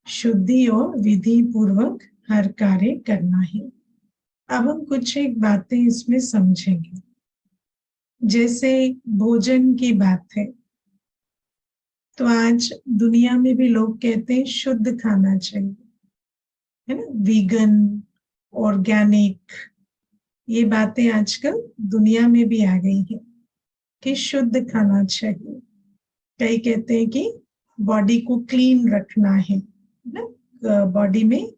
शुद्धि और विधि पूर्वक हर कार्य करना है। अब हम कुछ एक बातें इसमें समझेंगे। जैसे भोजन की बात है, तो आज दुनिया में भी लोग कहते हैं शुद्ध खाना चाहिए, है ना, वीगन, ऑर्गेनिक, ये बातें आजकल दुनिया में भी आ गई है कि शुद्ध खाना चाहिए। कई कहते हैं कि बॉडी को क्लीन रखना है ना, बॉडी में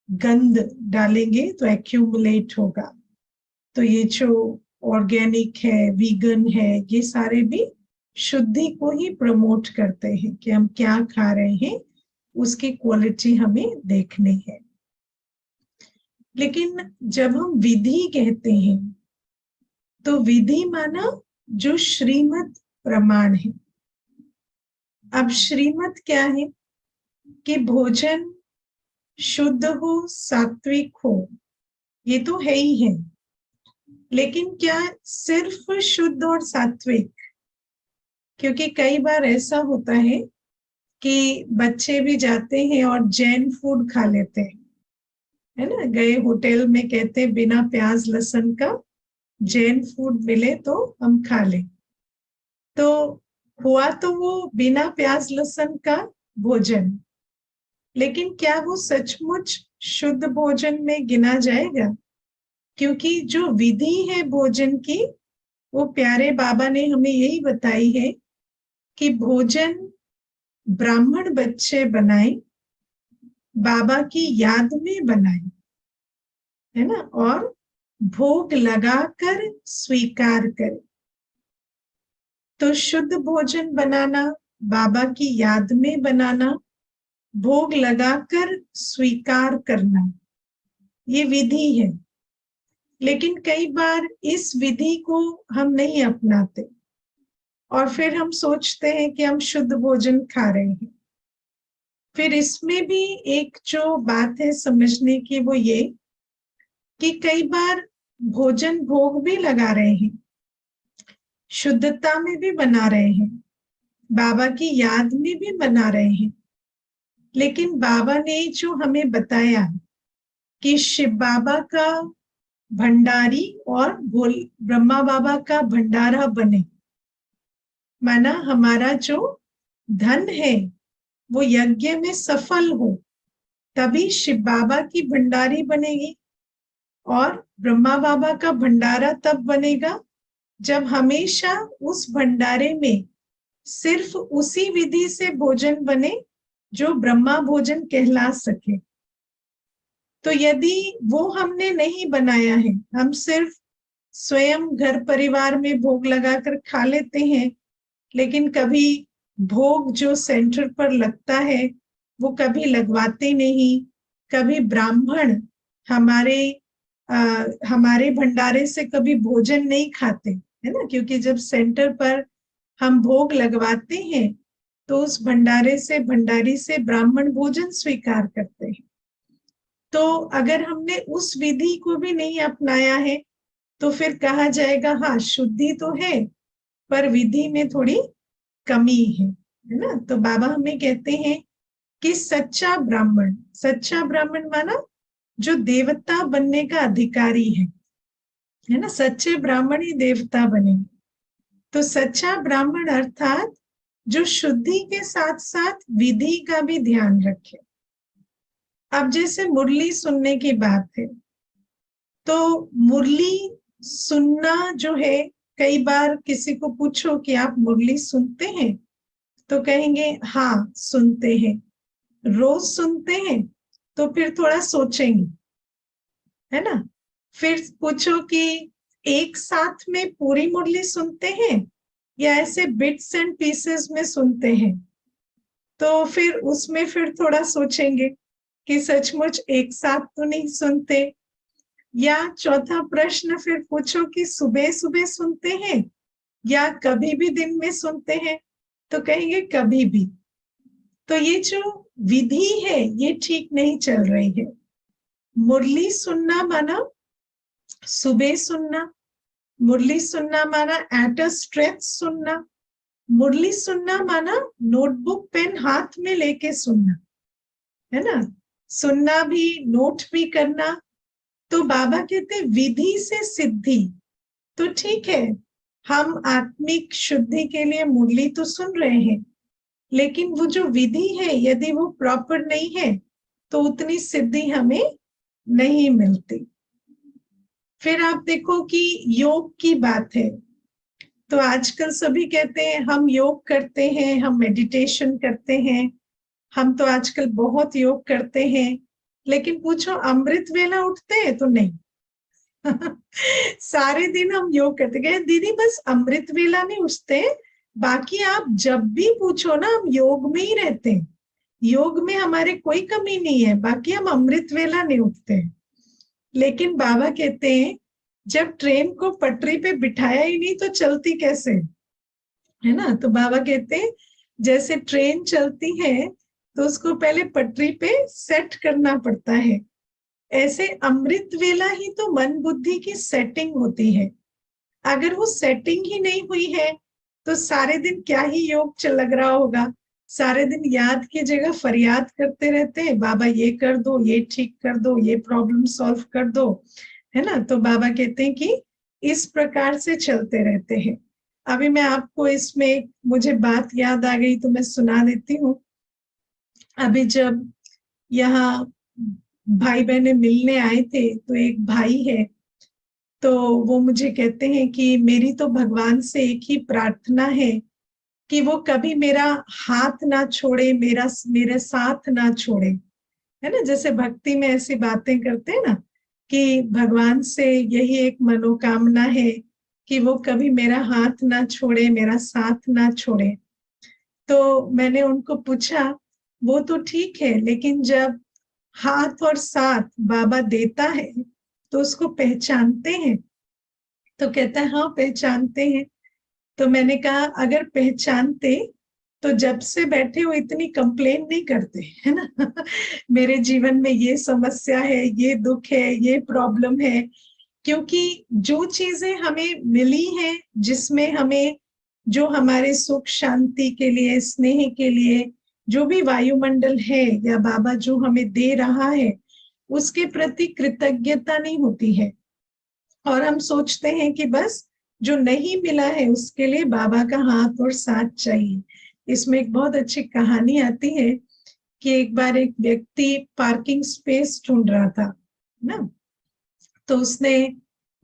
गंद डालेंगे तो एक्यूमुलेट होगा। तो ये जो ऑर्गेनिक है, वीगन है, ये सारे भी शुद्धि को ही प्रमोट करते हैं कि हम क्या खा रहे हैं, उसकी क्वालिटी हमें देखनी है। लेकिन जब हम विधि कहते हैं तो विधि माना जो श्रीमत प्रमाण है। अब श्रीमत क्या है कि भोजन शुद्ध हो, सात्विक हो, ये तो है ही है। लेकिन क्या सिर्फ शुद्ध और सात्विक? क्योंकि कई बार ऐसा होता है कि बच्चे भी जाते हैं और जैन फूड खा लेते हैं, है ना, गए होटल में कहते हैं बिना प्याज लहसुन का जैन फूड मिले तो हम खा लें। तो हुआ तो वो बिना प्याज लहसुन का भोजन, लेकिन क्या वो सचमुच शुद्ध भोजन में गिना जाएगा? क्योंकि जो विधि है भोजन की, वो प्यारे बाबा ने हमें यही बताई है कि भोजन ब्राह्मण बच्चे बनाए, बाबा की याद में बनाए, है ना, और भोग लगाकर स्वीकार करे। तो शुद्ध भोजन बनाना, बाबा की याद में बनाना, भोग लगाकर स्वीकार करना, ये विधि है। लेकिन कई बार इस विधि को हम नहीं अपनाते और फिर हम सोचते हैं कि हम शुद्ध भोजन खा रहे हैं। फिर इसमें भी एक जो बात है समझने की, वो ये कि कई बार भोजन भोग भी लगा रहे हैं, शुद्धता में भी बना रहे हैं, बाबा की याद में भी बना रहे हैं, लेकिन बाबा ने जो हमें बताया कि शिव बाबा का भंडारी और ब्रह्मा बाबा का भंडारा बने, माना हमारा जो धन है वो यज्ञ में सफल हो, तभी शिव बाबा की भंडारी बनेगी। और ब्रह्मा बाबा का भंडारा तब बनेगा जब हमेशा उस भंडारे में सिर्फ उसी विधि से भोजन बने जो ब्रह्मा भोजन कहला सके। तो यदि वो हमने नहीं बनाया है, हम सिर्फ स्वयं घर परिवार में भोग लगाकर खा लेते हैं, लेकिन कभी भोग जो सेंटर पर लगता है वो कभी लगवाते नहीं, कभी ब्राह्मण हमारे भंडारे से कभी भोजन नहीं खाते, है ना, क्योंकि जब सेंटर पर हम भोग लगवाते हैं तो उस भंडारे से, भंडारी से ब्राह्मण भोजन स्वीकार करते हैं। तो अगर हमने उस विधि को भी नहीं अपनाया है तो फिर कहा जाएगा हाँ शुद्धि तो है पर विधि में थोड़ी कमी है ना। तो बाबा हमें कहते हैं कि सच्चा ब्राह्मण माना जो देवता बनने का अधिकारी है ना, सच्चे ब्राह्मण ही देवता बनेंगे। तो सच्चा ब्राह्मण अर्थात जो शुद्धि के साथ साथ विधि का भी ध्यान रखे। अब जैसे मुरली सुनने की बात है, तो मुरली सुनना जो है, कई बार किसी को पूछो कि आप मुरली सुनते हैं तो कहेंगे हाँ सुनते हैं। रोज सुनते हैं तो फिर थोड़ा सोचेंगे, है ना। फिर पूछो कि एक साथ में पूरी मुरली सुनते हैं या ऐसे बिट्स एंड पीसेस में सुनते हैं, तो फिर उसमें फिर थोड़ा सोचेंगे कि सचमुच एक साथ तो नहीं सुनते। या चौथा प्रश्न फिर पूछो कि सुबह सुबह सुनते हैं या कभी भी दिन में सुनते हैं, तो कहेंगे कभी भी। तो ये जो विधि है ये ठीक नहीं चल रही है। मुरली सुनना माना सुबह सुनना, मुरली सुनना माना एट अ स्ट्रेच सुनना, मुरली सुनना माना नोटबुक पेन हाथ में लेके सुनना। है ना, सुनना भी, नोट भी करना। तो बाबा कहते हैं विधि से सिद्धि। तो ठीक है, हम आत्मिक शुद्धि के लिए मुरली तो सुन रहे हैं, लेकिन वो जो विधि है यदि वो प्रॉपर नहीं है तो उतनी सिद्धि हमें नहीं मिलती। फिर आप देखो कि योग की बात है, तो आजकल सभी कहते हैं हम योग करते हैं, हम मेडिटेशन करते हैं, हम तो आजकल बहुत योग करते हैं, लेकिन पूछो अमृत वेला उठते हैं तो नहीं। सारे दिन हम योग करते गए दीदी, बस अमृत वेला नहीं उठते, बाकी आप जब भी पूछो ना हम योग में ही रहते हैं, योग में हमारे कोई कमी नहीं है, बाकी हम अमृत वेला नहीं उठते हैं। लेकिन बाबा कहते हैं जब ट्रेन को पटरी पे बिठाया ही नहीं तो चलती कैसे, है ना। तो बाबा कहते हैं जैसे ट्रेन चलती है तो उसको पहले पटरी पे सेट करना पड़ता है, ऐसे अमृत वेला ही तो मन बुद्धि की सेटिंग होती है। अगर वो सेटिंग ही नहीं हुई है तो सारे दिन क्या ही योग चल लग रहा होगा, सारे दिन याद की जगह फरियाद करते रहते हैं, बाबा ये कर दो, ये ठीक कर दो, ये प्रॉब्लम सॉल्व कर दो, है ना। तो बाबा कहते हैं कि इस प्रकार से चलते रहते हैं। अभी मैं आपको इसमें मुझे बात याद आ गई तो मैं सुना देती हूँ। अभी जब यहाँ भाई बहने मिलने आए थे तो एक भाई है, तो वो मुझे कहते हैं कि मेरी तो भगवान से एक ही प्रार्थना है कि वो कभी मेरा हाथ ना छोड़े, मेरे साथ ना छोड़े, है ना। जैसे भक्ति में ऐसी बातें करते हैं ना कि भगवान से यही एक मनोकामना है कि वो कभी मेरा हाथ ना छोड़े, मेरा साथ ना छोड़े। तो मैंने उनको पूछा वो तो ठीक है, लेकिन जब हाथ और साथ बाबा देता है तो उसको पहचानते हैं। तो कहता है हाँ पहचानते हैं। तो मैंने कहा अगर पहचानते तो जब से बैठे हो इतनी कंप्लेन नहीं करते, है ना। मेरे जीवन में ये समस्या है, ये दुख है, ये प्रॉब्लम है। क्योंकि जो चीजें हमें मिली हैं, जिसमें हमें जो हमारे सुख शांति के लिए, स्नेह के लिए जो भी वायुमंडल है या बाबा जो हमें दे रहा है उसके प्रति कृतज्ञता नहीं होती है, और हम सोचते हैं कि बस जो नहीं मिला है उसके लिए बाबा का हाथ और साथ चाहिए। इसमें एक बहुत अच्छी कहानी आती है कि एक बार एक व्यक्ति पार्किंग स्पेस ढूंढ रहा था ना, तो उसने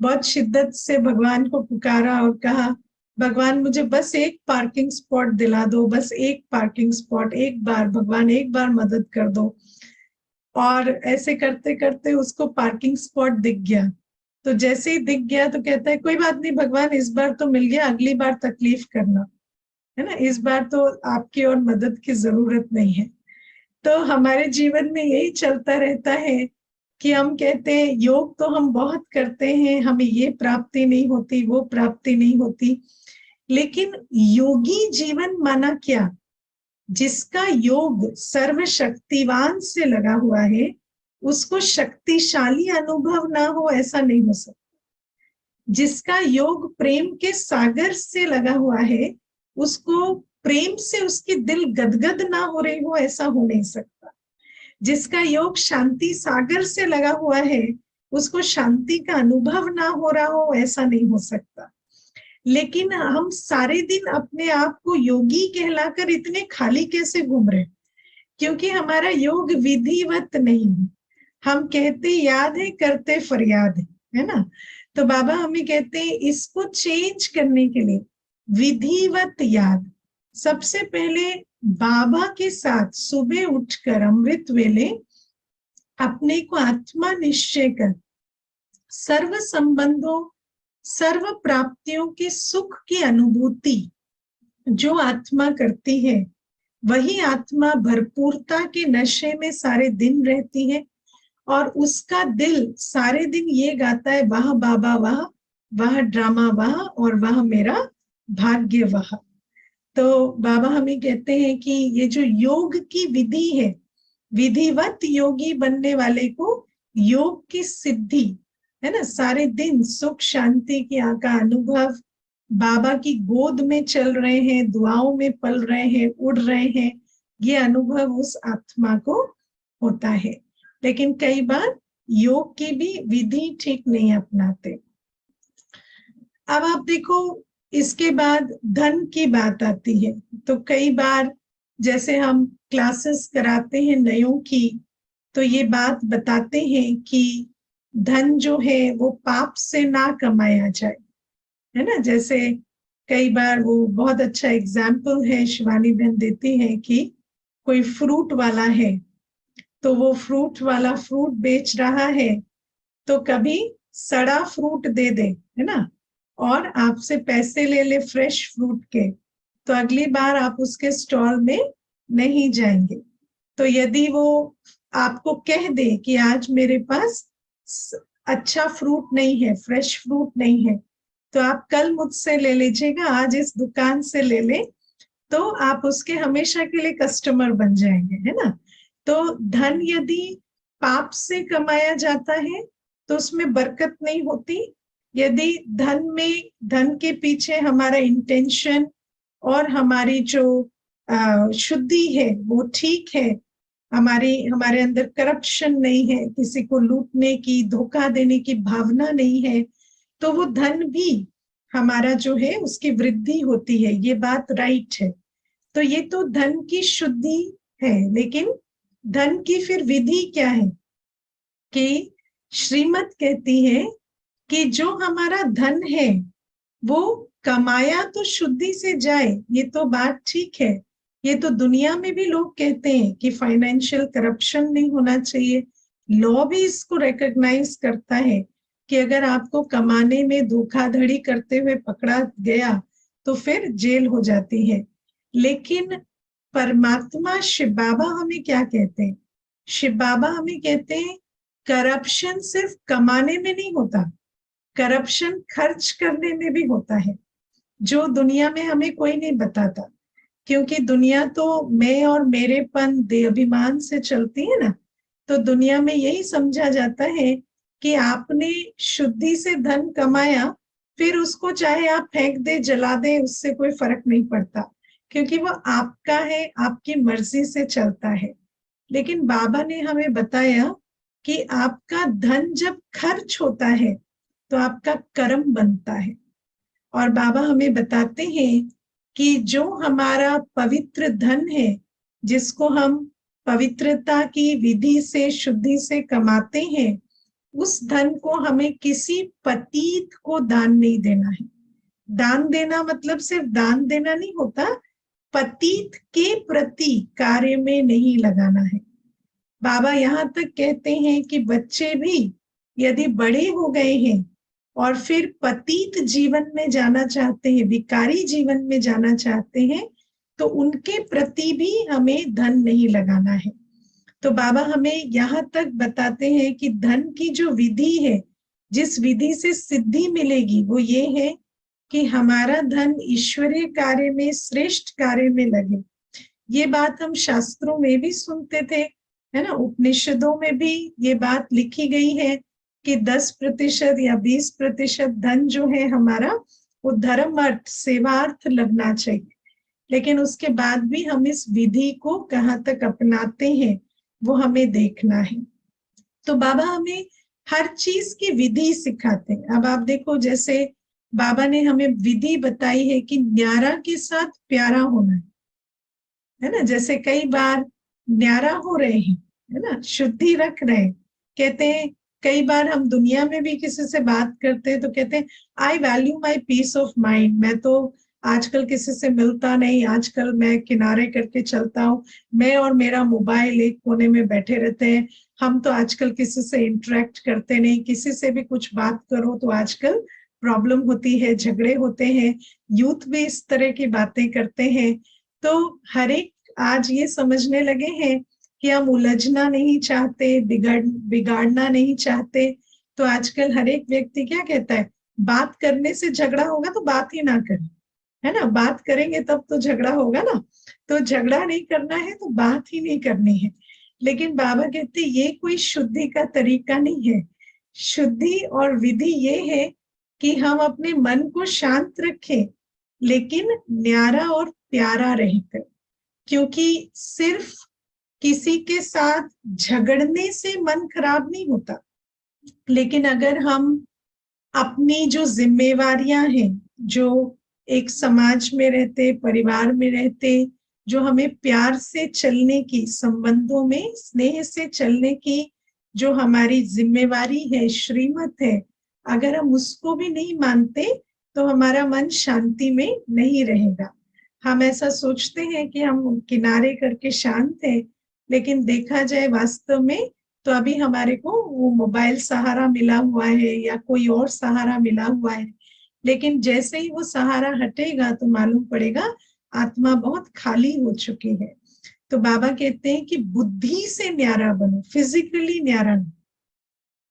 बहुत शिद्दत से भगवान को पुकारा और कहा भगवान मुझे बस एक पार्किंग स्पॉट दिला दो, बस एक पार्किंग स्पॉट, एक बार भगवान एक बार मदद कर दो। और ऐसे करते करते उसको पार्किंग स्पॉट दिख गया। तो जैसे ही दिख गया तो कहता है कोई बात नहीं भगवान, इस बार तो मिल गया, अगली बार तकलीफ करना, है ना, इस बार तो आपकी और मदद की जरूरत नहीं है। तो हमारे जीवन में यही चलता रहता है कि हम कहते हैं योग तो हम बहुत करते हैं, हमें ये प्राप्ति नहीं होती, वो प्राप्ति नहीं होती, लेकिन योगी जीवन माना क्या, जिसका योग सर्वशक्तिवान से लगा हुआ है उसको शक्तिशाली अनुभव ना हो ऐसा नहीं हो सकता। जिसका योग प्रेम के सागर से लगा हुआ है उसको प्रेम से उसकी दिल गदगद ना हो रही हो ऐसा हो नहीं सकता। जिसका योग शांति सागर से लगा हुआ है उसको शांति का अनुभव ना हो रहा हो ऐसा नहीं हो सकता। लेकिन हम सारे दिन अपने आप को योगी कहलाकर इतने खाली कैसे घूम रहे, क्योंकि हमारा योग विधिवत नहीं है। हम कहते याद है, करते फरियाद है ना। तो बाबा हमें कहते हैं इसको चेंज करने के लिए विधिवत याद। सबसे पहले बाबा के साथ सुबह उठकर अमृत वेले अपने को आत्मा निश्चय कर सर्व संबंधों, सर्व प्राप्तियों के सुख की अनुभूति जो आत्मा करती है वही आत्मा भरपूरता के नशे में सारे दिन रहती है, और उसका दिल सारे दिन ये गाता है वाह बाबा वाह, वाह ड्रामा वाह, और वाह मेरा भाग्य वाह। तो बाबा हमें कहते हैं कि ये जो योग की विधि है, विधिवत योगी बनने वाले को योग की सिद्धि, है ना, सारे दिन सुख शांति की का अनुभव, बाबा की गोद में चल रहे हैं, दुआओं में पल रहे हैं, उड़ रहे हैं, ये अनुभव उस आत्मा को होता है, लेकिन कई बार योग की भी विधि ठीक नहीं अपनाते। अब आप देखो, इसके बाद धन की बात आती है। तो कई बार जैसे हम क्लासेस कराते हैं नयों की, तो ये बात बताते हैं कि धन जो है वो पाप से ना कमाया जाए, है ना। जैसे कई बार वो बहुत अच्छा एग्जाम्पल है, शिवानी बहन देती है कि कोई फ्रूट वाला है, तो वो फ्रूट वाला फ्रूट बेच रहा है, तो कभी सड़ा फ्रूट दे दे, है ना, और आपसे पैसे ले ले फ्रेश फ्रूट के, तो अगली बार आप उसके स्टॉल में नहीं जाएंगे। तो यदि वो आपको कह दे कि आज मेरे पास अच्छा फ्रूट नहीं है, फ्रेश फ्रूट नहीं है, तो आप कल मुझसे ले लीजिएगा, आज इस दुकान से ले ले, तो आप उसके हमेशा के लिए कस्टमर बन जाएंगे, है ना। तो धन यदि पाप से कमाया जाता है तो उसमें बरकत नहीं होती। यदि धन के पीछे हमारा इंटेंशन और हमारी जो शुद्धि है वो ठीक है, हमारे अंदर करप्शन नहीं है, किसी को लूटने की, धोखा देने की भावना नहीं है, तो वो धन भी हमारा जो है उसकी वृद्धि होती है। ये बात राइट है। तो ये तो धन की शुद्धि है, लेकिन धन की फिर विधि क्या है कि श्रीमत कहती है कि जो हमारा धन है वो कमाया तो शुद्धि से जाए, ये तो बात ठीक है। ये तो दुनिया में भी लोग कहते हैं कि फाइनेंशियल करप्शन नहीं होना चाहिए। लॉ भी इसको रिकॉग्नाइज करता है कि अगर आपको कमाने में धोखाधड़ी करते हुए पकड़ा गया तो फिर जेल हो जाती है। लेकिन परमात्मा शिव बाबा हमें क्या कहते हैं? शिव बाबा हमें कहते हैं करप्शन सिर्फ कमाने में नहीं होता, करप्शन खर्च करने में भी होता है, जो दुनिया में हमें कोई नहीं बताता। क्योंकि दुनिया तो मैं और मेरेपन देहाभिमान से चलती है ना, तो दुनिया में यही समझा जाता है कि आपने शुद्धि से धन कमाया, फिर उसको चाहे आप फेंक दे, जला दे, उससे कोई फर्क नहीं पड़ता, क्योंकि वो आपका है, आपकी मर्जी से चलता है। लेकिन बाबा ने हमें बताया कि आपका धन जब खर्च होता है तो आपका कर्म बनता है। और बाबा हमें बताते हैं कि जो हमारा पवित्र धन है, जिसको हम पवित्रता की विधि से, शुद्धि से कमाते हैं, उस धन को हमें किसी पतित को दान नहीं देना है। दान देना मतलब सिर्फ दान देना नहीं होता, पतित के प्रति कार्य में नहीं लगाना है। बाबा यहाँ तक कहते हैं कि बच्चे भी यदि बड़े हो गए हैं और फिर पतित जीवन में जाना चाहते हैं, विकारी जीवन में जाना चाहते हैं, तो उनके प्रति भी हमें धन नहीं लगाना है। तो बाबा हमें यहाँ तक बताते हैं कि धन की जो विधि है, जिस विधि से सिद्धि मिलेगी, वो ये है कि हमारा धन ईश्वरीय कार्य में, श्रेष्ठ कार्य में लगे। ये बात हम शास्त्रों में भी सुनते थे, है ना। उपनिषदों में भी ये बात लिखी गई है कि 10% या 20% धन जो है हमारा, वो धर्म अर्थ, सेवार्थ लगना चाहिए। लेकिन उसके बाद भी हम इस विधि को कहाँ तक अपनाते हैं वो हमें देखना है। तो बाबा हमें हर चीज की विधि सिखाते हैं। अब आप देखो, जैसे बाबा ने हमें विधि बताई है कि न्यारा के साथ प्यारा होना है ना। जैसे कई बार न्यारा हो रहे हैं, है ना, शुद्धि रख रहे हैं, कहते हैं कई बार हम दुनिया में भी किसी से बात करते हैं तो कहते हैं I value my peace of mind, मैं तो आजकल किसी से मिलता नहीं, आजकल मैं किनारे करके चलता हूँ, मैं और मेरा मोबाइल एक कोने में बैठे रहते हैं, हम तो आजकल किसी से इंटरेक्ट करते नहीं, किसी से भी कुछ बात करो तो आजकल प्रॉब्लम होती है, झगड़े होते हैं, यूथ भी इस तरह की बातें करते हैं। तो हर एक आज ये समझने लगे हैं कि हम उलझना नहीं चाहते, बिगाड़ना नहीं चाहते। तो आजकल हर एक व्यक्ति क्या कहता है, बात करने से झगड़ा होगा तो बात ही ना करें, है ना, बात करेंगे तब तो झगड़ा होगा ना। तो झगड़ा नहीं करना है तो बात ही नहीं करनी है। लेकिन बाबा कहते ये कोई शुद्धि का तरीका नहीं है। शुद्धि और विधि ये है कि हम अपने मन को शांत रखें, लेकिन न्यारा और प्यारा रहकर। क्योंकि सिर्फ किसी के साथ झगड़ने से मन खराब नहीं होता, लेकिन अगर हम अपनी जो जिम्मेवारियां हैं, जो एक समाज में रहते, परिवार में रहते, जो हमें प्यार से चलने की, संबंधों में स्नेह से चलने की जो हमारी जिम्मेवारी है, श्रीमत है, अगर हम उसको भी नहीं मानते तो हमारा मन शांति में नहीं रहेगा। हम ऐसा सोचते हैं कि हम किनारे करके शांत हैं, लेकिन देखा जाए वास्तव में तो अभी हमारे को वो मोबाइल सहारा मिला हुआ है या कोई और सहारा मिला हुआ है, लेकिन जैसे ही वो सहारा हटेगा तो मालूम पड़ेगा आत्मा बहुत खाली हो चुकी है। तो बाबा कहते हैं कि बुद्धि से न्यारा बनो, फिजिकली न्यारा नहीं,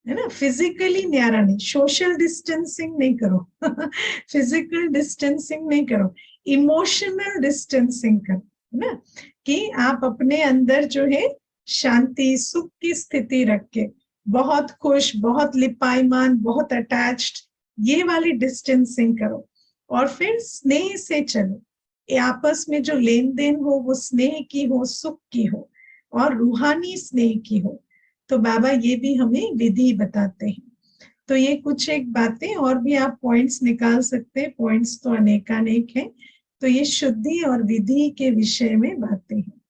है ना, फिजिकली न्यारा नहीं, सोशल डिस्टेंसिंग नहीं करो फिजिकल डिस्टेंसिंग नहीं करो, इमोशनल डिस्टेंसिंग करो, है ना, कि आप अपने अंदर जो है शांति सुख की स्थिति रख के, बहुत खुश, बहुत लिपायमान, बहुत अटैच्ड, ये वाली डिस्टेंसिंग करो, और फिर स्नेह से चलो। आपस में जो लेन देन हो वो स्नेह की हो, सुख की हो, और रूहानी स्नेह की हो। तो बाबा ये भी हमें विधि बताते हैं। तो ये कुछ एक बातें, और भी आप पॉइंट्स निकाल सकते हैं, पॉइंट्स तो अनेकानेक हैं। तो ये शुद्धि और विधि के विषय में बातें हैं।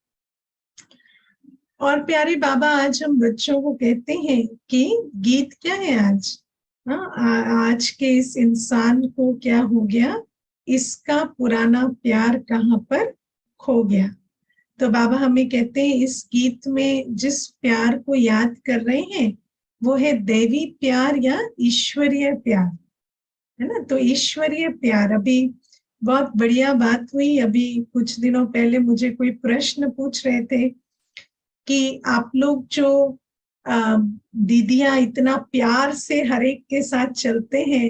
और प्यारे बाबा आज हम बच्चों को कहते हैं कि गीत क्या है आज, आज के इस इंसान को क्या हो गया, इसका पुराना प्यार कहाँ पर खो गया। तो बाबा हमें कहते हैं इस गीत में जिस प्यार को याद कर रहे हैं वो है दैवी प्यार या ईश्वरीय प्यार, है ना। तो ईश्वरीय प्यार, अभी बहुत बढ़िया बात हुई, अभी कुछ दिनों पहले मुझे कोई प्रश्न पूछ रहे थे कि आप लोग जो दीदियां इतना प्यार से हर एक के साथ चलते हैं,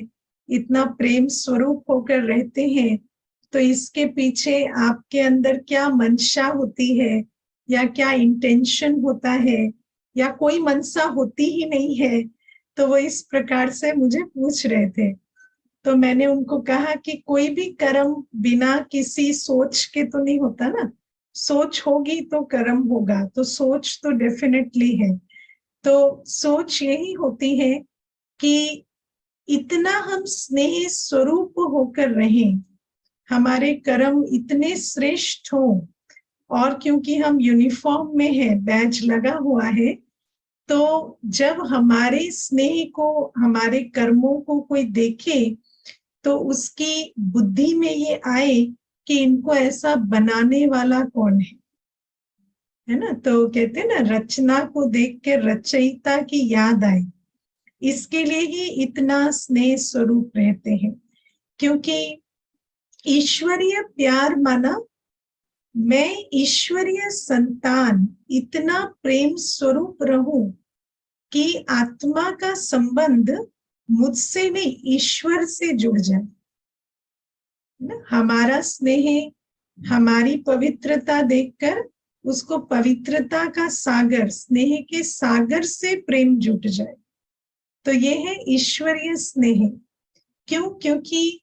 इतना प्रेम स्वरूप होकर रहते हैं, तो इसके पीछे आपके अंदर क्या मंशा होती है, या क्या इंटेंशन होता है, या कोई मनसा होती ही नहीं है। तो वो इस प्रकार से मुझे पूछ रहे थे। तो मैंने उनको कहा कि कोई भी कर्म बिना किसी सोच के तो नहीं होता ना, सोच होगी तो कर्म होगा, तो सोच तो डेफिनेटली है। तो सोच यही होती है कि इतना हम स्नेह स्वरूप होकर रहें, हमारे कर्म इतने श्रेष्ठ हो, और क्योंकि हम यूनिफॉर्म में है, बैज लगा हुआ है, तो जब हमारे स्नेह को, हमारे कर्मों को कोई देखे तो उसकी बुद्धि में ये आए कि इनको ऐसा बनाने वाला कौन है ना। तो कहते हैं ना, रचना को देख के रचयिता की याद आए, इसके लिए ही इतना स्नेह स्वरूप रहते हैं। क्योंकि ईश्वरीय प्यार माना मैं ईश्वरीय संतान इतना प्रेम स्वरूप रहूं कि आत्मा का संबंध मुझसे नहीं ईश्वर से जुड़ जाए। हमारा स्नेह, हमारी पवित्रता देखकर उसको पवित्रता का सागर, स्नेह के सागर से प्रेम जुट जाए। तो ये है ईश्वरीय स्नेह। क्यों? क्योंकि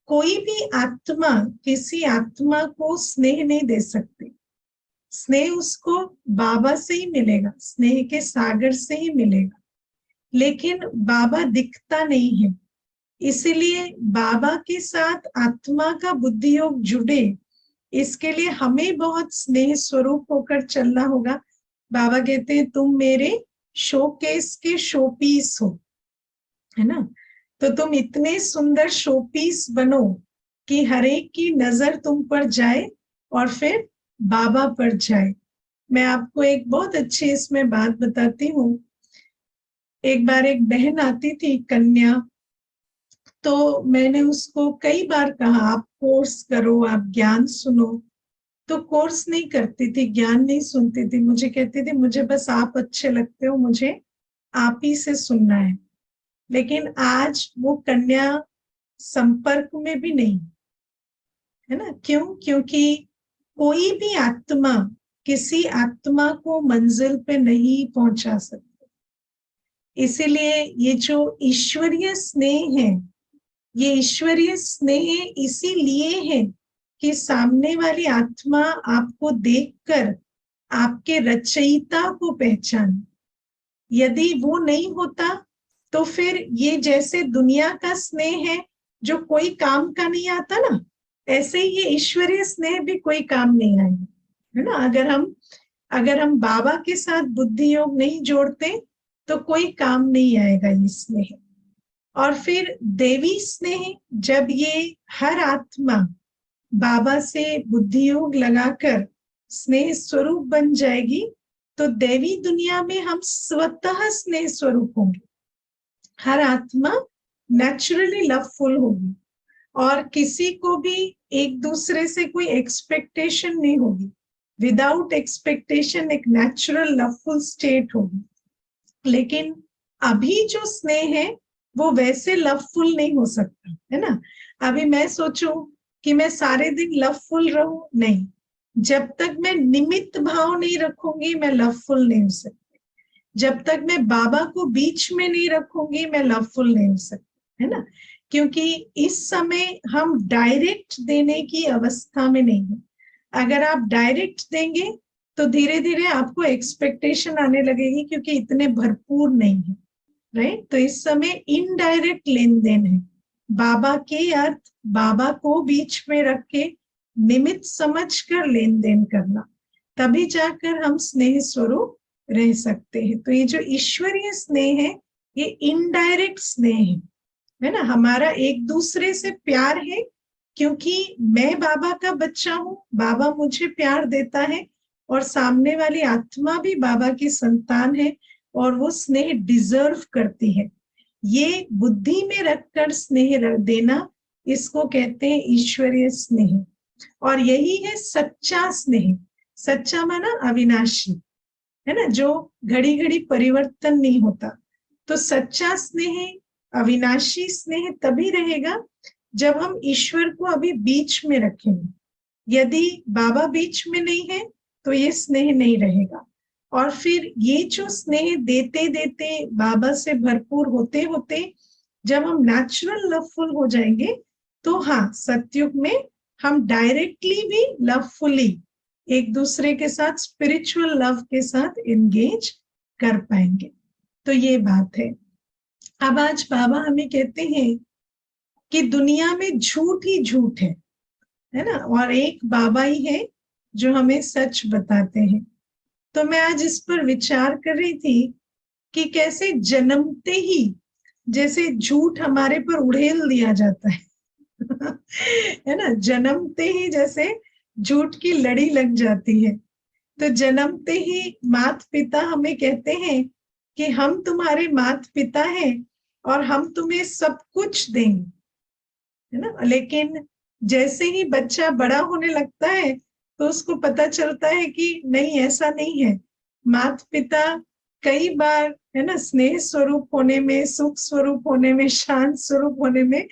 कोई भी आत्मा किसी आत्मा को स्नेह नहीं दे सकती। स्नेह उसको बाबा से ही मिलेगा, स्नेह के सागर से ही मिलेगा। लेकिन बाबा दिखता नहीं है, इसीलिए बाबा के साथ आत्मा का बुद्धि योग जुड़े, इसके लिए हमें बहुत स्नेह स्वरूप होकर चलना होगा। बाबा कहते हैं तुम मेरे शोकेस के शोपीस हो, है ना। तो तुम इतने सुंदर शोपीस बनो कि हर एक की नजर तुम पर जाए और फिर बाबा पर जाए। मैं आपको एक बहुत अच्छी इसमें बात बताती हूँ। एक बार एक बहन आती थी, कन्या, तो मैंने उसको कई बार कहा आप कोर्स करो, आप ज्ञान सुनो। तो कोर्स नहीं करती थी, ज्ञान नहीं सुनती थी, मुझे कहती थी मुझे बस आप अच्छे लगते हो, मुझे आप ही से सुनना है। लेकिन आज वो कन्या संपर्क में भी नहीं, है ना। क्यों? क्योंकि कोई भी आत्मा किसी आत्मा को मंजिल पे नहीं पहुंचा सकती। इसीलिए ये जो ईश्वरीय स्नेह है, ये ईश्वरीय स्नेह इसीलिए है कि सामने वाली आत्मा आपको देखकर आपके रचयिता को पहचाने। यदि वो नहीं होता तो फिर ये जैसे दुनिया का स्नेह है जो कोई काम का नहीं आता ना, ऐसे ही ये ईश्वरीय स्नेह भी कोई काम नहीं आएगा, है ना। अगर हम बाबा के साथ बुद्धि योग नहीं जोड़ते तो कोई काम नहीं आएगा ये स्नेह। और फिर देवी स्नेह, जब ये हर आत्मा बाबा से बुद्धि योग लगाकर स्नेह स्वरूप बन जाएगी तो देवी दुनिया में हम स्वतः स्नेह स्वरूप होंगे। हर आत्मा नेचुरली लवफुल होगी और किसी को भी एक दूसरे से कोई एक्सपेक्टेशन नहीं होगी। विदाउट एक्सपेक्टेशन एक नेचुरल लवफुल स्टेट होगी। लेकिन अभी जो स्नेह है वो वैसे लवफुल नहीं हो सकता, है ना। अभी मैं सोचूं कि मैं सारे दिन लवफुल रहूं, नहीं। जब तक मैं निमित्त भाव नहीं रखूंगी मैं लवफुल नहीं हो सकती। जब तक मैं बाबा को बीच में नहीं रखूंगी मैं लवफुल नहीं हो सकती, है ना। क्योंकि इस समय हम डायरेक्ट देने की अवस्था में नहीं है। अगर आप डायरेक्ट देंगे तो धीरे धीरे आपको एक्सपेक्टेशन आने लगेगी क्योंकि इतने भरपूर नहीं है, राइट। तो इस समय इनडायरेक्ट लेन देन है। बाबा के अर्थ बाबा को बीच में रख के निमित्त समझकर लेन देन करना, तभी जाकर हम स्नेह स्वरूप रह सकते हैं। तो ये जो ईश्वरीय स्नेह है ये इनडायरेक्ट स्नेह है ना। हमारा एक दूसरे से प्यार है क्योंकि मैं बाबा का बच्चा हूं, बाबा मुझे प्यार देता है और सामने वाली आत्मा भी बाबा की संतान है और वो स्नेह डिजर्व करती है। ये बुद्धि में रखकर स्नेह देना, इसको कहते हैं ईश्वरीय स्नेह। और यही है सच्चा स्नेह। सच्चा माना अविनाशी, है ना, जो घड़ी घड़ी परिवर्तन नहीं होता। तो सच्चा स्नेह, अविनाशी स्नेह तभी रहेगा जब हम ईश्वर को अभी बीच में रखेंगे। यदि बाबा बीच में नहीं है तो ये स्नेह नहीं रहेगा। और फिर ये जो स्नेह देते देते बाबा से भरपूर होते होते जब हम नेचुरल लवफुल हो जाएंगे तो हाँ, सतयुग में हम डायरेक्टली भी लवफुली एक दूसरे के साथ स्पिरिचुअल लव के साथ एंगेज कर पाएंगे। तो ये बात है। अब आज बाबा हमें कहते हैं कि दुनिया में झूठ ही झूठ है ना, और एक बाबा ही है जो हमें सच बताते हैं। तो मैं आज इस पर विचार कर रही थी कि कैसे जन्मते ही जैसे झूठ हमारे पर उड़ेल दिया जाता है है ना। जन्मते ही जैसे झूठ की लड़ी लग जाती है। तो जन्मते ही माता पिता हमें कहते हैं कि हम तुम्हारे माता पिता हैं और हम तुम्हें सब कुछ देंगे, है ना। लेकिन जैसे ही बच्चा बड़ा होने लगता है तो उसको पता चलता है कि नहीं, ऐसा नहीं है। माता पिता कई बार, है ना, स्नेह स्वरूप होने में, सुख स्वरूप होने में, शांत स्वरूप होने में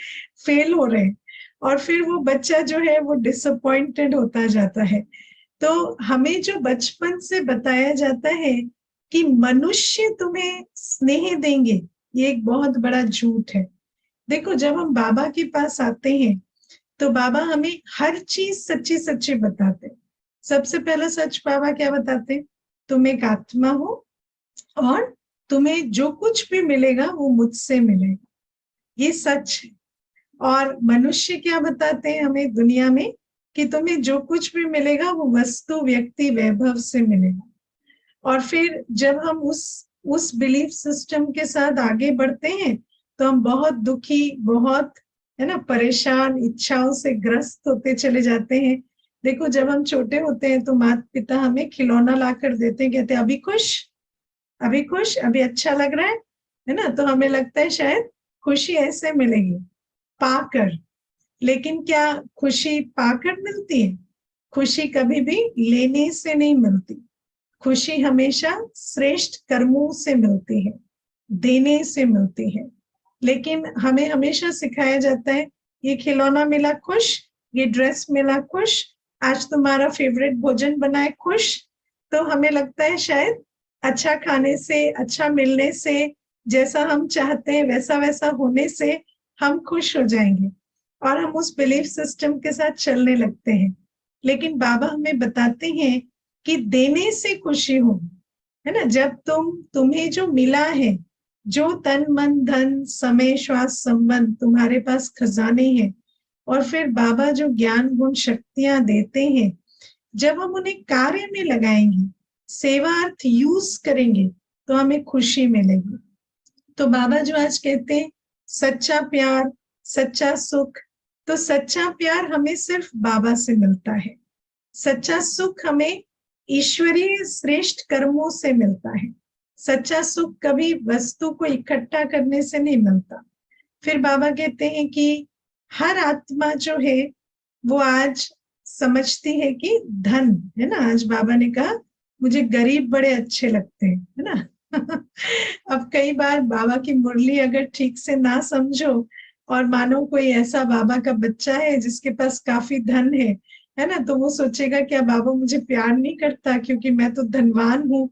फेल हो रहे हैं और फिर वो बच्चा जो है वो डिसअपॉइंटेड होता जाता है। तो हमें जो बचपन से बताया जाता है कि मनुष्य तुम्हें स्नेह देंगे, ये एक बहुत बड़ा झूठ है। देखो, जब हम बाबा के पास आते हैं तो बाबा हमें हर चीज सच्ची सच्ची बताते हैं। सबसे पहला सच बाबा क्या बताते हैं? तुम एक आत्मा हो और तुम्हें जो कुछ भी मिलेगा वो मुझसे मिलेगा, ये सच है। और मनुष्य क्या बताते हैं हमें दुनिया में कि तुम्हें जो कुछ भी मिलेगा वो वस्तु, व्यक्ति, वैभव से मिलेगा। और फिर जब हम उस बिलीफ सिस्टम के साथ आगे बढ़ते हैं तो हम बहुत दुखी, बहुत, है ना, परेशान, इच्छाओं से ग्रस्त होते चले जाते हैं। देखो, जब हम छोटे होते हैं तो माता पिता हमें खिलौना ला कर देते हैं, कहते हैं अभी खुश, अभी खुश, अभी अच्छा लग रहा है ना। तो हमें लगता है शायद खुशी ऐसे मिलेगी पाकर। लेकिन क्या खुशी पाकर मिलती है? खुशी कभी भी लेने से नहीं मिलती। खुशी हमेशा श्रेष्ठ कर्मों से मिलती है, देने से मिलती है। लेकिन हमें हमेशा सिखाया जाता है ये खिलौना मिला खुश, ये ड्रेस मिला खुश, आज तुम्हारा फेवरेट भोजन बना है खुश। तो हमें लगता है शायद अच्छा खाने से, अच्छा मिलने से, जैसा हम चाहते हैं वैसा वैसा होने से हम खुश हो जाएंगे और हम उस बिलीफ सिस्टम के साथ चलने लगते हैं। लेकिन बाबा हमें बताते हैं कि देने से खुशी होगी, है ना। जब तुम्हें जो मिला है, जो तन मन धन समय श्वास संबंध तुम्हारे पास खजाने हैं, और फिर बाबा जो ज्ञान गुण शक्तियां देते हैं, जब हम उन्हें कार्य में लगाएंगे, सेवार्थ यूज करेंगे, तो हमें खुशी मिलेगी। तो बाबा जो आज कहते हैं सच्चा प्यार, सच्चा सुख, तो सच्चा प्यार हमें सिर्फ बाबा से मिलता है। सच्चा सुख हमें ईश्वरीय श्रेष्ठ कर्मों से मिलता है। सच्चा सुख कभी वस्तु को इकट्ठा करने से नहीं मिलता। फिर बाबा कहते हैं कि हर आत्मा जो है वो आज समझती है कि धन है ना, आज बाबा ने कहा मुझे गरीब बड़े अच्छे लगते हैं, है ना। अब कई बार बाबा की मुरली अगर ठीक से ना समझो, और मानो कोई ऐसा बाबा का बच्चा है जिसके पास काफी धन है ना, तो वो सोचेगा क्या बाबा मुझे प्यार नहीं करता क्योंकि मैं तो धनवान हूँ,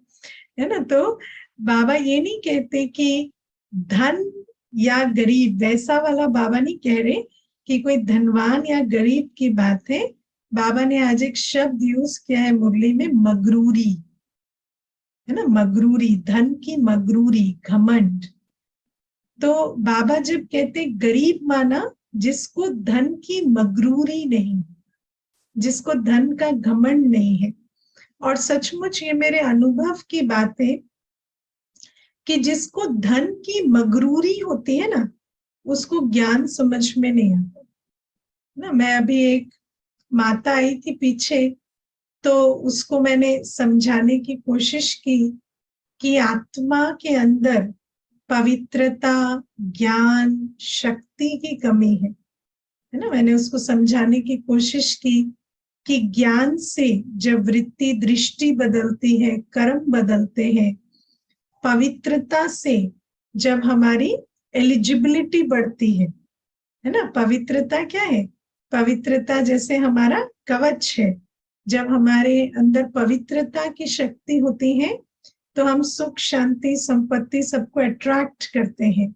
है ना। तो बाबा ये नहीं कहते कि धन या गरीब, वैसा वाला बाबा नहीं कह रहे कि कोई धनवान या गरीब की बात है। बाबा ने आज एक शब्द यूज किया है मुरली में, मगरूरी, है ना, मगरूरी, धन की मगरूरी, घमंड। तो बाबा जब कहते गरीब माना जिसको धन की मगरूरी नहीं, जिसको धन का घमंड नहीं है। और सचमुच ये मेरे अनुभव की बात है कि जिसको धन की मगरूरी होती है ना, उसको ज्ञान समझ में नहीं आता ना। मैं अभी एक माता आई थी पीछे, तो उसको मैंने समझाने की कोशिश की कि आत्मा के अंदर पवित्रता, ज्ञान, शक्ति की कमी है ना। मैंने उसको समझाने की कोशिश की कि ज्ञान से जब वृत्ति दृष्टि बदलती है, कर्म बदलते हैं, पवित्रता से जब हमारी एलिजिबिलिटी बढ़ती है ना। पवित्रता क्या है? पवित्रता जैसे हमारा कवच है। जब हमारे अंदर पवित्रता की शक्ति होती है तो हम सुख, शांति, संपत्ति सबको अट्रैक्ट करते हैं।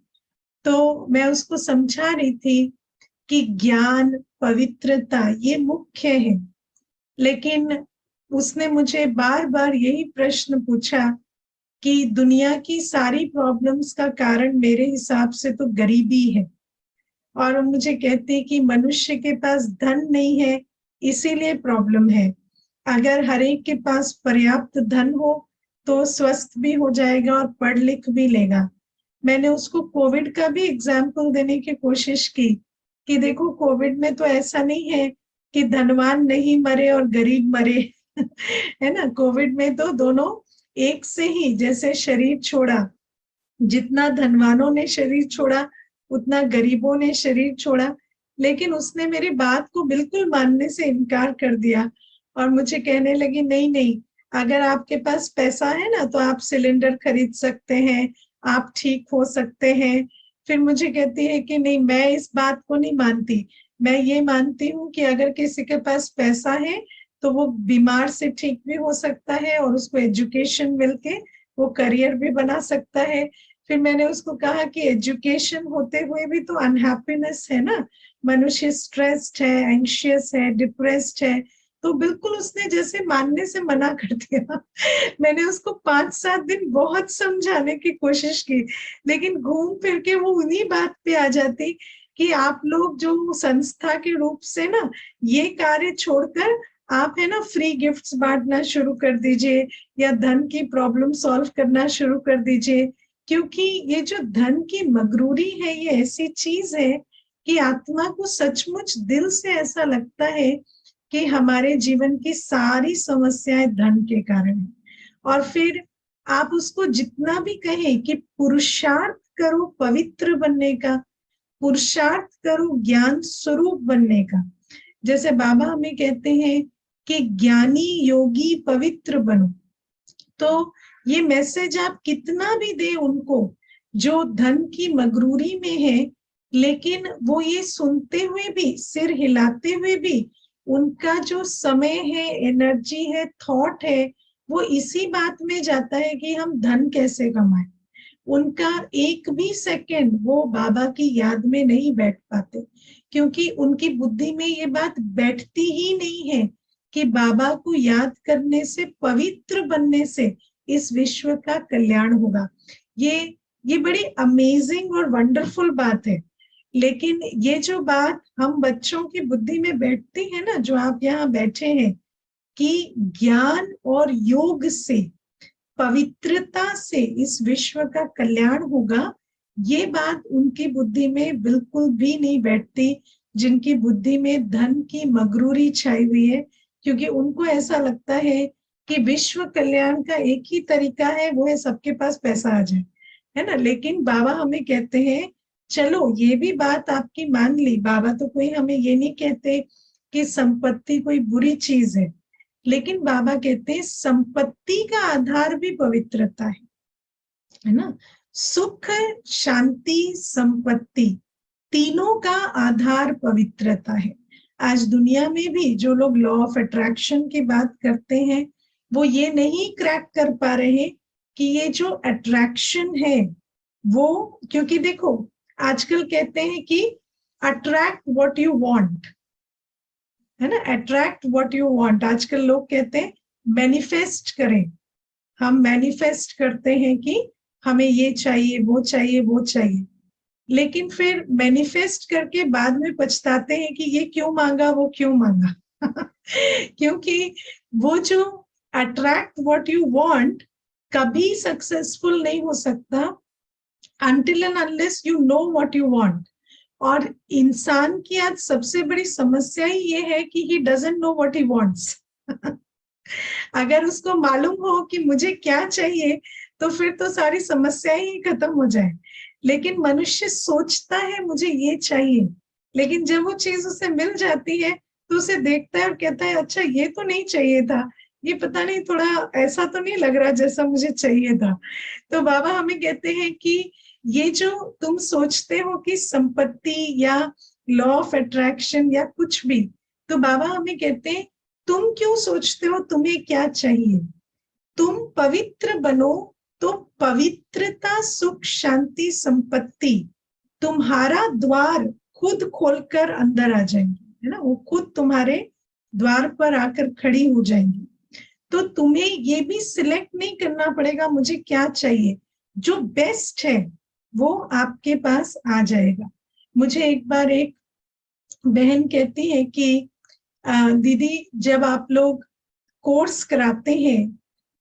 तो मैं उसको समझा रही थी कि ज्ञान, पवित्रता ये मुख्य है, लेकिन उसने मुझे बार बार यही प्रश्न पूछा कि दुनिया की सारी प्रॉब्लम्स का कारण मेरे हिसाब से तो गरीबी है। और मुझे कहते हैं कि मनुष्य के पास धन नहीं है इसीलिए प्रॉब्लम है। अगर हर एक के पास पर्याप्त धन हो तो स्वस्थ भी हो जाएगा और पढ़ लिख भी लेगा। मैंने उसको कोविड का भी एग्जाम्पल देने की कोशिश की कि देखो कोविड में तो ऐसा नहीं है कि धनवान नहीं मरे और गरीब मरे है ना। कोविड में तो दोनों एक से ही, जैसे शरीर छोड़ा, जितना धनवानों ने शरीर छोड़ा उतना गरीबों ने शरीर छोड़ा। लेकिन उसने मेरी बात को बिल्कुल मानने से इनकार कर दिया और मुझे कहने लगी नहीं नहीं, अगर आपके पास पैसा है ना तो आप सिलेंडर खरीद सकते हैं, आप ठीक हो सकते हैं। फिर मुझे कहती है कि नहीं, मैं इस बात को नहीं मानती। मैं ये मानती हूँ कि अगर किसी के पास पैसा है तो वो बीमार से ठीक भी हो सकता है और उसको एजुकेशन मिलके वो करियर भी बना सकता है। फिर मैंने उसको कहा कि एजुकेशन होते हुए भी तो अनहैप्पीनेस है ना, मनुष्य स्ट्रेस्ड है, एंशियस है, डिप्रेस्ड है। तो बिल्कुल उसने जैसे मानने से मना कर दिया। मैंने उसको 5-7 दिन बहुत समझाने की कोशिश की, लेकिन घूम फिर के वो उन्हीं बात पे आ जाती कि आप लोग जो संस्था के रूप से ना ये कार्य छोड़कर आप है ना फ्री गिफ्ट्स बांटना शुरू कर दीजिए या धन की प्रॉब्लम सॉल्व करना शुरू कर दीजिए। क्योंकि ये जो धन की मगरूरी है ये ऐसी चीज है कि आत्मा को सचमुच दिल से ऐसा लगता है कि हमारे जीवन की सारी समस्याएं धन के कारण है। और फिर आप उसको जितना भी कहें कि पुरुषार्थ करो पवित्र बनने का, पुरुषार्थ करो ज्ञान स्वरूप बनने का। जैसे बाबा हमें कहते हैं कि ज्ञानी योगी पवित्र बनो, तो ये मैसेज आप कितना भी दे उनको जो धन की मगरूरी में है, लेकिन वो ये सुनते हुए भी, सिर हिलाते हुए भी उनका जो समय है, एनर्जी है, थॉट है, वो इसी बात में जाता है कि हम धन कैसे कमाएं। उनका एक भी सेकंड वो बाबा की याद में नहीं बैठ पाते, क्योंकि उनकी बुद्धि में ये बात बैठती ही नहीं है कि बाबा को याद करने से, पवित्र बनने से इस विश्व का कल्याण होगा। ये बड़ी अमेजिंग और वंडरफुल बात है। लेकिन ये जो बात हम बच्चों की बुद्धि में बैठती है ना, जो आप यहाँ बैठे हैं, कि ज्ञान और योग से, पवित्रता से इस विश्व का कल्याण होगा, ये बात उनकी बुद्धि में बिल्कुल भी नहीं बैठती, जिनकी बुद्धि में धन की मगरूरी छाई हुई है। क्योंकि उनको ऐसा लगता है कि विश्व कल्याण का एक ही तरीका है, वो है सबके पास पैसा आ जाए, है ना। लेकिन बाबा हमें कहते हैं, चलो ये भी बात आपकी मान ली, बाबा तो कोई हमें ये नहीं कहते कि संपत्ति कोई बुरी चीज लेकिन बाबा कहते हैं संपत्ति का आधार भी पवित्रता है ना। सुख, शांति, संपत्ति, तीनों का आधार पवित्रता है। आज दुनिया में भी जो लोग लॉ ऑफ अट्रैक्शन की बात करते हैं, वो ये नहीं क्रैक कर पा रहे कि ये जो अट्रैक्शन है वो, क्योंकि देखो आजकल कहते हैं कि अट्रैक्ट व्हाट यू वांट, है ना, अट्रैक्ट व्हाट यू वांट। आजकल लोग कहते हैं मैनिफेस्ट करें, हम मैनिफेस्ट करते हैं कि हमें ये चाहिए, वो चाहिए, वो चाहिए, लेकिन फिर मैनिफेस्ट करके बाद में पछताते हैं कि ये क्यों मांगा, वो क्यों मांगा क्योंकि वो जो अट्रैक्ट व्हाट यू वांट कभी सक्सेसफुल नहीं हो सकता until and unless you know what you want। और इंसान की आज सबसे बड़ी समस्या ही ये है कि he doesn't know what he wants अगर उसको मालूम हो कि मुझे क्या चाहिए तो फिर तो सारी समस्या ही खत्म हो जाए। लेकिन मनुष्य सोचता है मुझे ये चाहिए, लेकिन जब वो चीज उसे मिल जाती है तो उसे देखता है और कहता है अच्छा ये तो नहीं चाहिए था, ये पता नहीं थोड़ा ऐसा तो नहीं लग रहा जैसा मुझे चाहिए था। तो बाबा हमें कहते हैं कि ये जो तुम सोचते हो कि संपत्ति या लॉ ऑफ अट्रैक्शन या कुछ भी, तो बाबा हमें कहते हैं तुम क्यों सोचते हो तुम्हें क्या चाहिए, तुम पवित्र बनो तो पवित्रता, सुख, शांति, संपत्ति तुम्हारा द्वार खुद खोलकर अंदर आ जाएंगी, है ना, वो खुद तुम्हारे द्वार पर आकर खड़ी हो जाएंगी। तो तुम्हें ये भी सिलेक्ट नहीं करना पड़ेगा मुझे क्या चाहिए, जो बेस्ट है वो आपके पास आ जाएगा। मुझे एक बार एक बहन कहती है कि दीदी जब आप लोग कोर्स कराते हैं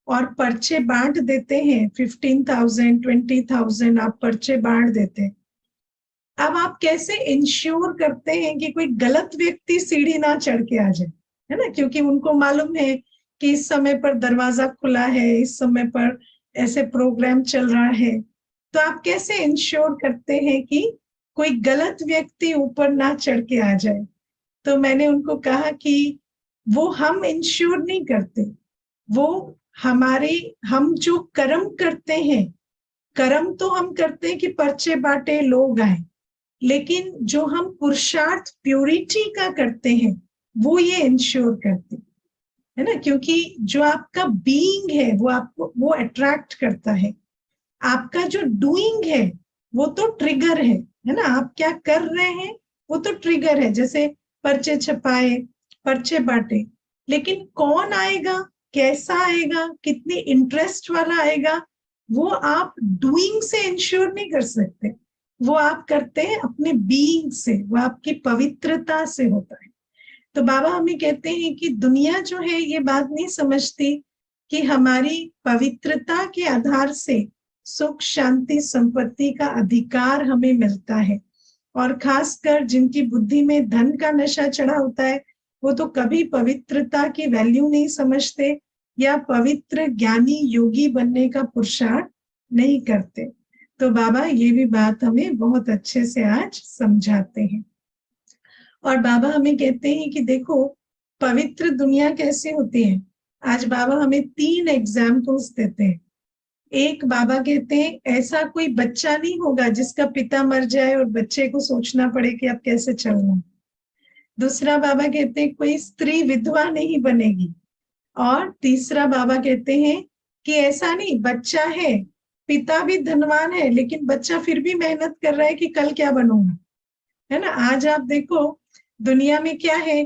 और पर्चे बांट देते हैं, 15,000 20,000 आप पर्चे बांट देते हैं, अब आप कैसे इंश्योर करते हैं कि कोई गलत व्यक्ति सीढ़ी ना चढ़ के आ जाए, है ना, क्योंकि उनको मालूम है कि इस समय पर दरवाजा खुला है, इस समय पर ऐसे प्रोग्राम चल रहा है, तो आप कैसे इंश्योर करते हैं कि कोई गलत व्यक्ति ऊपर ना चढ़ के आ जाए। तो मैंने उनको कहा कि वो हम इंश्योर नहीं करते, वो हम जो कर्म करते हैं, कर्म तो हम करते हैं कि पर्चे बांटे लोग आए, लेकिन जो हम पुरुषार्थ प्योरिटी का करते हैं वो ये इंश्योर करते हैं, है ना, क्योंकि जो आपका बीइंग है वो आपको वो अट्रैक्ट करता है, आपका जो डूइंग है वो तो ट्रिगर है ना, आप क्या कर रहे हैं वो तो ट्रिगर है। जैसे पर्चे छपाए, पर्चे बांटे, लेकिन कौन आएगा, कैसा आएगा, कितनी इंटरेस्ट वाला आएगा, वो आप डूइंग से इंश्योर नहीं कर सकते, वो आप करते हैं अपने बीइंग से, वो आपकी पवित्रता से होता है। तो बाबा हमें कहते हैं कि दुनिया जो है ये बात नहीं समझती कि हमारी पवित्रता के आधार से सुख, शांति, संपत्ति का अधिकार हमें मिलता है। और खासकर जिनकी बुद्धि में धन का नशा चढ़ा होता है वो तो कभी पवित्रता की वैल्यू नहीं समझते या पवित्र ज्ञानी योगी बनने का पुरुषार्थ नहीं करते। तो बाबा ये भी बात हमें बहुत अच्छे से आज समझाते हैं। और बाबा हमें कहते हैं कि देखो पवित्र दुनिया कैसे होती है। आज बाबा हमें 3 एग्जाम्पल्स देते हैं। एक बाबा कहते हैं ऐसा कोई बच्चा नहीं होगा जिसका पिता मर जाए और बच्चे को सोचना पड़े कि अब कैसे चलना। दूसरा बाबा कहते हैं कोई स्त्री विधवा नहीं बनेगी। और तीसरा बाबा कहते हैं कि ऐसा नहीं, बच्चा है, पिता भी धनवान है, लेकिन बच्चा फिर भी मेहनत कर रहा है कि कल क्या बनूंगा, है ना। आज आप देखो दुनिया में क्या है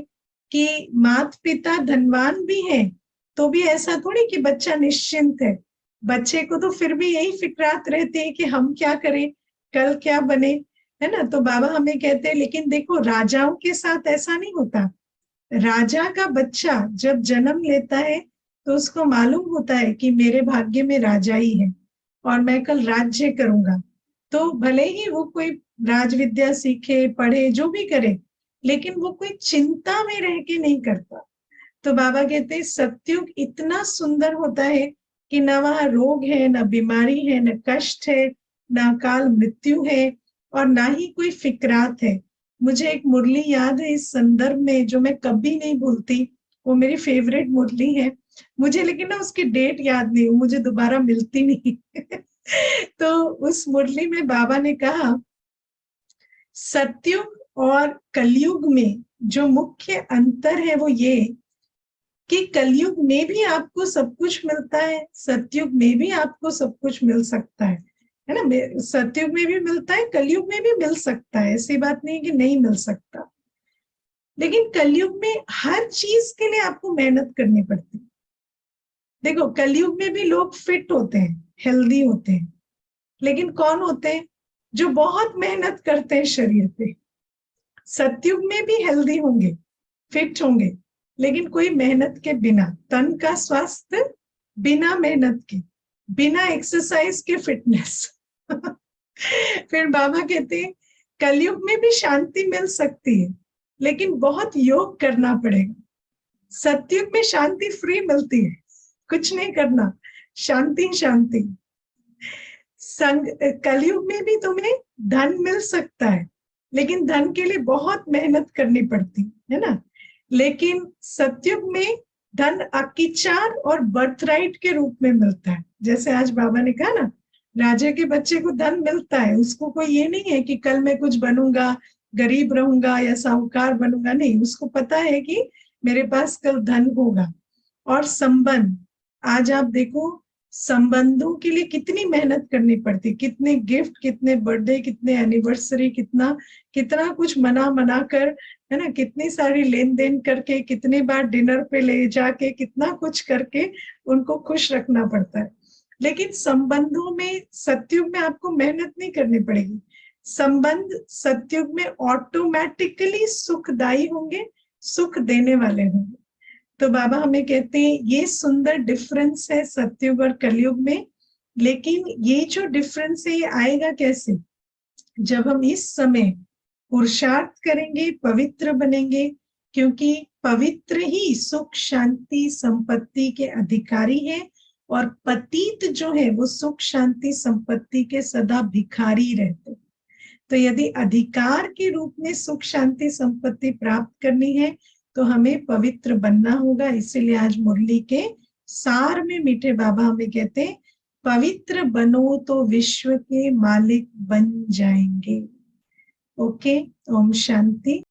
कि माता पिता धनवान भी हैं तो भी ऐसा थोड़ी कि बच्चा निश्चिंत है। बच्चे को तो फिर भी यही फिक्रात रहती है कि हम क्या करें, कल क्या बने, है ना। तो बाबा हमें कहते हैं लेकिन देखो राजाओं के साथ ऐसा नहीं होता। राजा का बच्चा जब जन्म लेता है तो उसको मालूम होता है कि मेरे भाग्य में राजा ही है और मैं कल राज्य करूंगा। तो भले ही वो कोई राज विद्या सीखे, पढ़े, जो भी करे, लेकिन वो कोई चिंता में रह के नहीं करता। तो बाबा कहते हैं सतयुग इतना सुंदर होता है कि ना वहां रोग है, ना बीमारी है, ना कष्ट है, ना काल मृत्यु है, और ना ही कोई फिक्रात है। मुझे एक मुरली याद है इस संदर्भ में जो मैं कभी नहीं भूलती, वो मेरी फेवरेट मुरली है। मुझे लेकिन ना उसकी डेट याद नहीं, मुझे दोबारा मिलती नहीं तो उस मुरली में बाबा ने कहा सतयुग और कलयुग में जो मुख्य अंतर है वो ये कि कलयुग में भी आपको सब कुछ मिलता है, सतयुग में भी आपको सब कुछ मिल सकता है ना। सतयुग में भी मिलता है, कलयुग में भी मिल सकता है, ऐसी बात नहीं कि नहीं मिल सकता। लेकिन कलयुग में हर चीज के लिए आपको मेहनत करनी पड़ती है। देखो कलयुग में भी लोग फिट होते हैं, हेल्दी होते हैं, लेकिन कौन होते हैं जो बहुत मेहनत करते हैं शरीर पे। सतयुग में भी हेल्दी होंगे, फिट होंगे, लेकिन कोई मेहनत के बिना, तन का स्वास्थ्य बिना मेहनत के, बिना एक्सरसाइज के फिटनेस फिर बाबा कहते हैं कलयुग में भी शांति मिल सकती है, लेकिन बहुत योग करना पड़ेगा। सतयुग में शांति फ्री मिलती है, कुछ नहीं करना, शांति शांति। कलयुग में भी तुम्हें धन मिल सकता है, लेकिन धन के लिए बहुत मेहनत करनी पड़ती है ना। लेकिन सतयुग में धन अकिचार और बर्थराइट के रूप में मिलता है। जैसे आज बाबा ने कहा ना, राजा के बच्चे को धन मिलता है, उसको कोई ये नहीं है कि कल मैं कुछ बनूंगा, गरीब रहूंगा या साहूकार बनूंगा, नहीं, उसको पता है कि मेरे पास कल धन होगा। और संबंध, आज आप देखो संबंधों के लिए कितनी मेहनत करनी पड़ती, कितने गिफ्ट, कितने बर्थडे, कितने एनिवर्सरी, कितना कितना कुछ मना कर, है ना, कितनी सारी लेन देन करके, कितनी बार डिनर पे ले जाके, कितना कुछ करके उनको खुश रखना पड़ता है। लेकिन संबंधों में सतयुग में आपको मेहनत नहीं करनी पड़ेगी। संबंध सतयुग में ऑटोमेटिकली सुखदायी होंगे, सुख देने वाले होंगे। तो बाबा हमें कहते हैं ये सुंदर डिफरेंस है सतयुग और कलयुग में। लेकिन ये जो डिफरेंस है ये आएगा कैसे, जब हम इस समय पुरुषार्थ करेंगे, पवित्र बनेंगे, क्योंकि पवित्र ही सुख शांति संपत्ति के अधिकारी है, और पतित जो है वो सुख शांति संपत्ति के सदा भिखारी रहते। तो यदि अधिकार के रूप में सुख शांति संपत्ति प्राप्त करनी है तो हमें पवित्र बनना होगा। इसीलिए आज मुरली के सार में मीठे बाबा हमें कहते हैं पवित्र बनो तो विश्व के मालिक बन जाएंगे। ओके, ओम शांति।